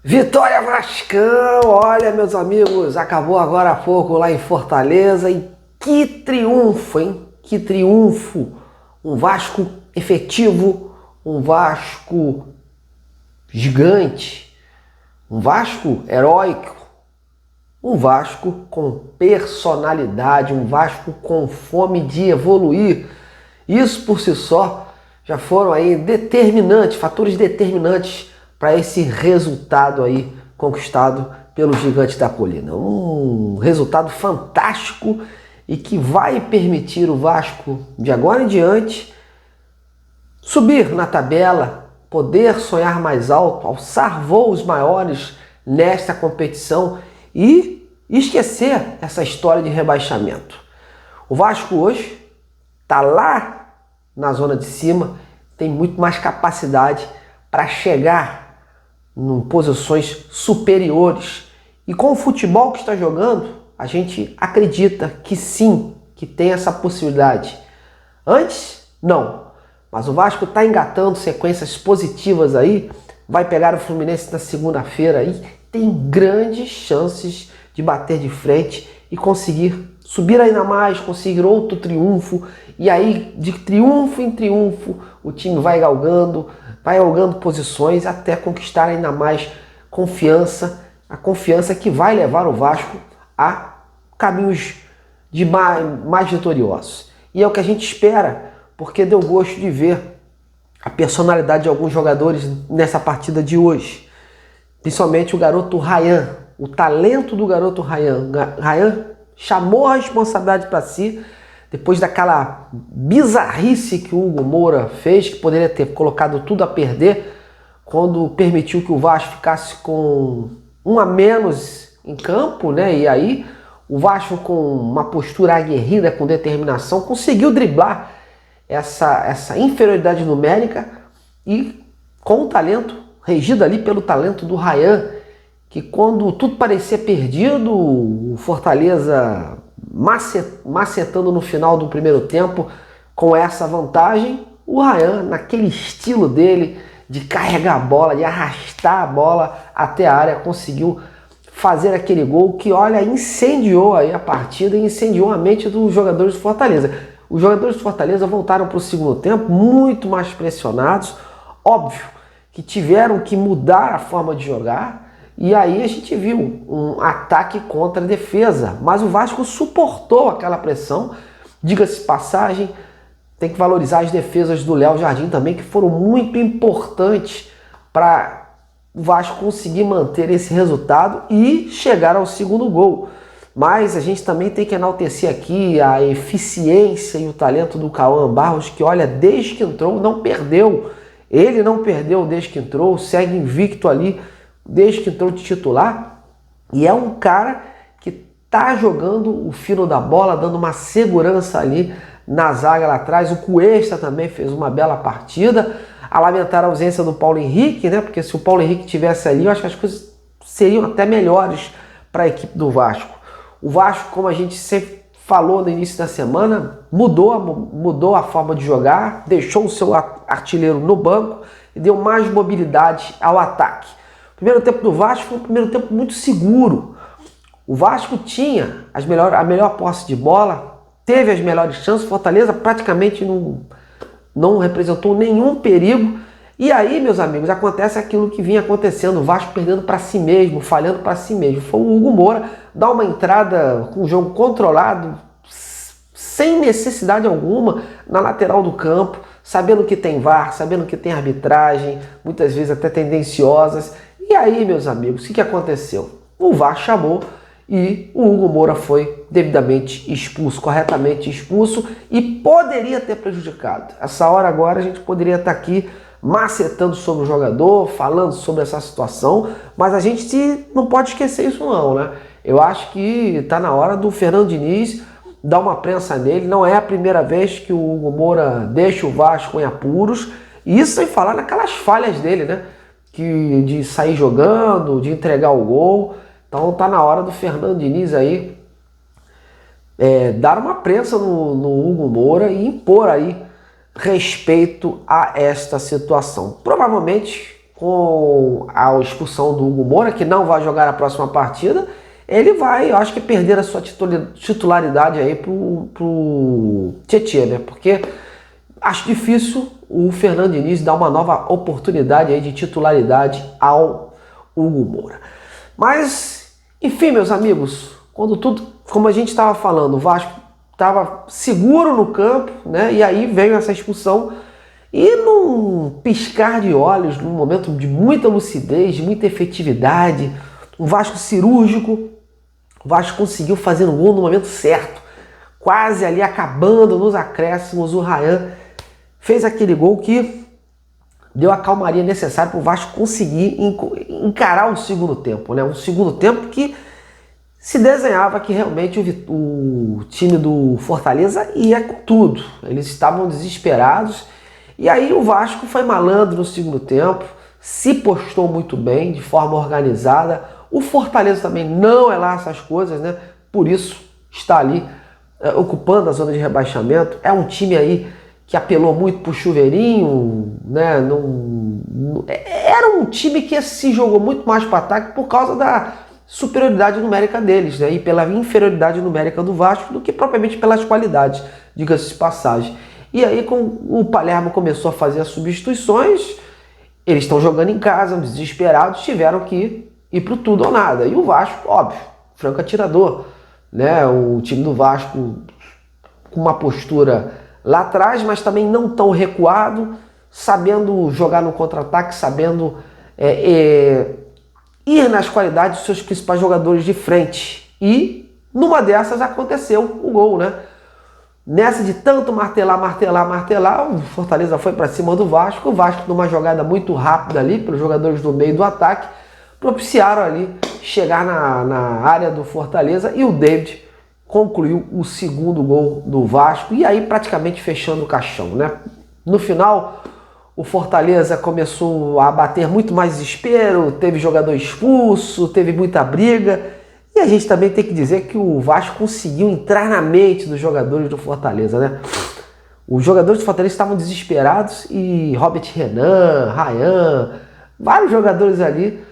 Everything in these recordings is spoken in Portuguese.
Vitória Vascão! Olha, meus amigos, acabou agora há pouco lá em Fortaleza e que triunfo, hein? Que triunfo! Um Vasco efetivo, um Vasco gigante, um Vasco heróico, um Vasco com personalidade, um Vasco com fome de evoluir. Isso por si só já foram aí determinantes, fatores determinantes para esse resultado aí conquistado pelo Gigante da Colina. Um resultado fantástico e que vai permitir o Vasco, de agora em diante, subir na tabela, poder sonhar mais alto, alçar voos maiores nesta competição e esquecer essa história de rebaixamento. O Vasco hoje está lá na zona de cima, tem muito mais capacidade para chegar em posições superiores. E com o futebol que está jogando, a gente acredita que sim, que tem essa possibilidade. Antes, não. Mas o Vasco está engatando sequências positivas aí, vai pegar o Fluminense na segunda-feira aí, tem grandes chances de bater de frente e conseguir subir ainda mais, conseguir outro triunfo, e aí de triunfo em triunfo o time vai galgando posições até conquistar ainda mais confiança, a confiança que vai levar o Vasco a caminhos de mais vitoriosos. E é o que a gente espera, porque deu gosto de ver a personalidade de alguns jogadores nessa partida de hoje. Principalmente o garoto Ryan, o talento do garoto Ryan. Ryan chamou a responsabilidade para si, depois daquela bizarrice que o Hugo Moura fez, que poderia ter colocado tudo a perder, quando permitiu que o Vasco ficasse com um a menos em campo, né? E aí o Vasco, com uma postura aguerrida, com determinação, conseguiu driblar essa inferioridade numérica e com o talento, regido ali pelo talento do Ryan, que quando tudo parecia perdido, o Fortaleza macetando no final do primeiro tempo com essa vantagem, o Ryan, naquele estilo dele de carregar a bola, de arrastar a bola até a área, conseguiu fazer aquele gol que, olha, incendiou aí a partida e incendiou a mente dos jogadores do Fortaleza. Os jogadores do Fortaleza voltaram para o segundo tempo muito mais pressionados, óbvio que tiveram que mudar a forma de jogar. E aí a gente viu um ataque contra a defesa, mas o Vasco suportou aquela pressão. Diga-se passagem, tem que valorizar as defesas do Léo Jardim também, que foram muito importantes para o Vasco conseguir manter esse resultado e chegar ao segundo gol. Mas a gente também tem que enaltecer aqui a eficiência e o talento do Cauã Barros, que, olha, desde que entrou não perdeu. Ele não perdeu desde que entrou, segue invicto ali desde que entrou de titular, e é um cara que tá jogando o fino da bola, dando uma segurança ali na zaga lá atrás. O Cuesta também fez uma bela partida. A lamentar a ausência do Paulo Henrique, né? Porque se o Paulo Henrique tivesse ali, eu acho que as coisas seriam até melhores para a equipe do Vasco. O Vasco, como a gente sempre falou no início da semana, mudou a forma de jogar, deixou o seu artilheiro no banco e deu mais mobilidade ao ataque. O primeiro tempo do Vasco foi um primeiro tempo muito seguro. O Vasco tinha a melhor posse de bola, teve as melhores chances. Fortaleza praticamente não representou nenhum perigo. E aí, meus amigos, acontece aquilo que vinha acontecendo. O Vasco perdendo para si mesmo, falhando para si mesmo. Foi o Hugo Moura dar uma entrada com o jogo controlado, sem necessidade alguma, na lateral do campo, sabendo que tem VAR, sabendo que tem arbitragem, muitas vezes até tendenciosas. E aí, meus amigos, o que aconteceu? O VAR chamou e o Hugo Moura foi devidamente expulso, corretamente expulso, e poderia ter prejudicado. Essa hora agora a gente poderia estar aqui macetando sobre o jogador, falando sobre essa situação, mas a gente não pode esquecer isso não, né? Eu acho que está na hora do Fernando Diniz dar uma prensa nele. Não é a primeira vez que o Hugo Moura deixa o Vasco em apuros, e isso sem falar naquelas falhas dele, né? De sair jogando, de entregar o gol. Então tá na hora do Fernando Diniz aí dar uma prensa no Hugo Moura e impor aí respeito a esta situação. Provavelmente, com a expulsão do Hugo Moura, que não vai jogar a próxima partida, ele vai, eu acho que, perder a sua titularidade aí pro Tietê, né? Porque acho difícil o Fernando Diniz dar uma nova oportunidade aí de titularidade ao Hugo Moura. Mas, enfim, meus amigos, quando tudo, como a gente estava falando, o Vasco estava seguro no campo, né? E aí veio essa expulsão e num piscar de olhos, num momento de muita lucidez, de muita efetividade, um Vasco cirúrgico, o Vasco conseguiu fazer um gol no momento certo, quase ali acabando nos acréscimos. O Ryan fez aquele gol que deu a calmaria necessária para o Vasco conseguir encarar o segundo tempo, né? Um segundo tempo que se desenhava que realmente o time do Fortaleza ia com tudo. Eles estavam desesperados e aí o Vasco foi malandro no segundo tempo, se postou muito bem, de forma organizada. O Fortaleza também não é lá essas coisas, né? Por isso está ali ocupando a zona de rebaixamento. É um time aí que apelou muito pro chuveirinho, né? Era um time que se jogou muito mais para ataque por causa da superioridade numérica deles, né? E pela inferioridade numérica do Vasco do que propriamente pelas qualidades, diga-se de passagem. E aí, com o Palermo começou a fazer as substituições, eles estão jogando em casa, desesperados, tiveram que ir pro tudo ou nada. E o Vasco, óbvio, franco atirador, né? O time do Vasco com uma postura lá atrás, mas também não tão recuado, sabendo jogar no contra-ataque, sabendo ir nas qualidades dos seus principais jogadores de frente. E numa dessas aconteceu o gol, né? Nessa de tanto martelar, o Fortaleza foi para cima do Vasco. O Vasco, numa jogada muito rápida ali, pelos jogadores do meio do ataque, propiciaram ali chegar na área do Fortaleza e o David concluiu o segundo gol do Vasco e aí praticamente fechando o caixão, né? No final, o Fortaleza começou a bater muito mais desespero, teve jogador expulso, teve muita briga. E a gente também tem que dizer que o Vasco conseguiu entrar na mente dos jogadores do Fortaleza, né? Os jogadores do Fortaleza estavam desesperados e Robert Renan, Ryan, vários jogadores ali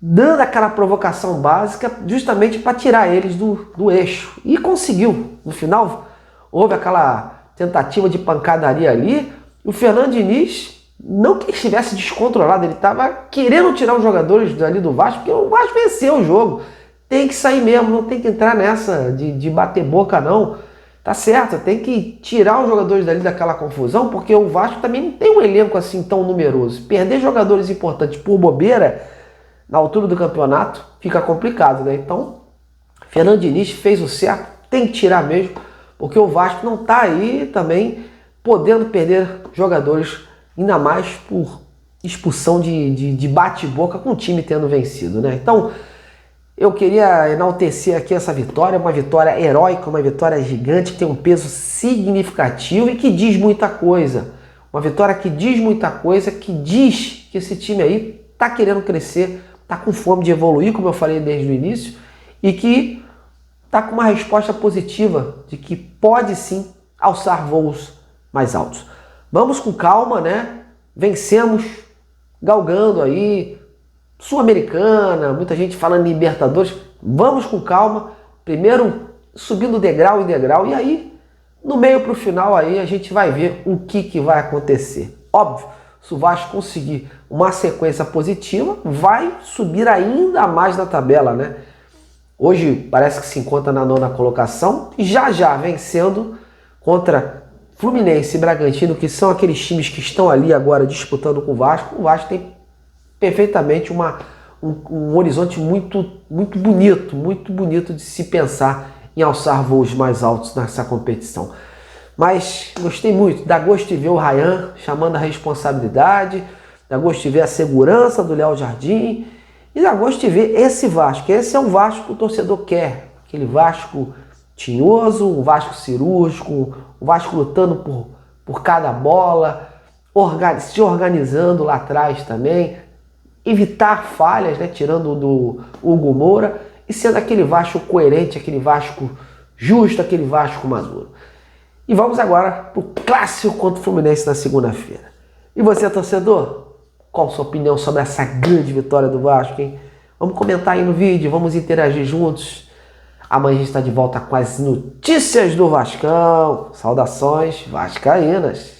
dando aquela provocação básica justamente para tirar eles do eixo. E conseguiu. No final, houve aquela tentativa de pancadaria ali. O Fernando Diniz, não que estivesse descontrolado, ele estava querendo tirar os jogadores ali do Vasco, porque o Vasco venceu o jogo. Tem que sair mesmo, não tem que entrar nessa de bater boca não. Tá certo, tem que tirar os jogadores dali daquela confusão, porque o Vasco também não tem um elenco assim tão numeroso. Perder jogadores importantes por bobeira na altura do campeonato fica complicado, né? Então, Fernando Diniz fez o certo, tem que tirar mesmo, porque o Vasco não tá aí também podendo perder jogadores, ainda mais por expulsão de bate-boca com o time tendo vencido, né? Então, eu queria enaltecer aqui essa vitória, uma vitória heróica, uma vitória gigante, que tem um peso significativo e que diz muita coisa. Uma vitória que diz muita coisa, que diz que esse time aí tá querendo crescer, tá com fome de evoluir, como eu falei desde o início, e que tá com uma resposta positiva de que pode sim alçar voos mais altos. Vamos com calma, né? Vencemos, galgando aí, Sul-Americana, muita gente falando em Libertadores. Vamos com calma, primeiro subindo degrau em degrau, e aí, no meio para o final, aí a gente vai ver o que vai acontecer. Óbvio, se o Vasco conseguir uma sequência positiva, vai subir ainda mais na tabela, né? Hoje parece que se encontra na 9ª colocação, e já vencendo contra Fluminense e Bragantino, que são aqueles times que estão ali agora disputando com o Vasco tem perfeitamente um horizonte muito bonito de se pensar em alçar voos mais altos nessa competição. Mas gostei muito, dá gosto de ver o Ryan chamando a responsabilidade, dá gosto de ver a segurança do Léo Jardim e dá gosto de ver esse Vasco. Esse é o Vasco que o torcedor quer, aquele Vasco tinhoso, um Vasco cirúrgico, um Vasco lutando por cada bola, se organizando lá atrás também, evitar falhas, né, tirando do Hugo Moura e sendo aquele Vasco coerente, aquele Vasco justo, aquele Vasco maduro. E vamos agora para o clássico contra o Fluminense na segunda-feira. E você, torcedor? Qual a sua opinião sobre essa grande vitória do Vasco, hein? Vamos comentar aí no vídeo, vamos interagir juntos. Amanhã a gente está de volta com as notícias do Vascão. Saudações vascaínas.